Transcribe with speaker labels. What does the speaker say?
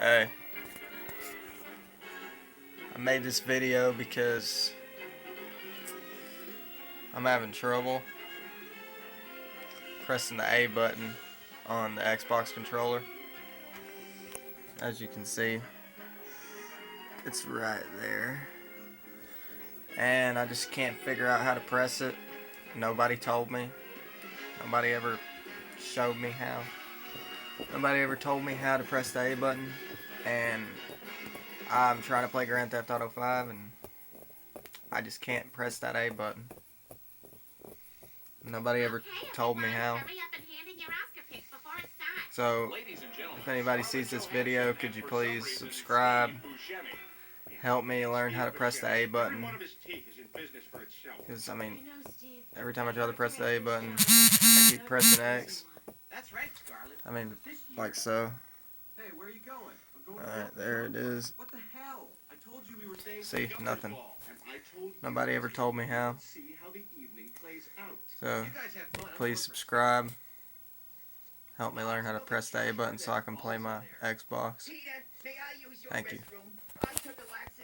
Speaker 1: Hey, I made this video because I'm having trouble pressing the A button on the Xbox controller. As you can see, it's right there. And I just can't figure out how to press it. Nobody told me. Nobody ever showed me how. Nobody ever told me how to press the A button. And I'm trying to play Grand Theft Auto 5 and I just can't press that A button. Nobody ever told me how. So, if anybody sees this video, could you please subscribe? Help me learn how to press the A button. Because, I mean, every time I try to press the A button, I keep pressing X. I mean, like so. Alright, there it is. See, nothing. Nobody ever told me how. So, please subscribe. Help me learn how to press the A button so I can play my Xbox. Thank you.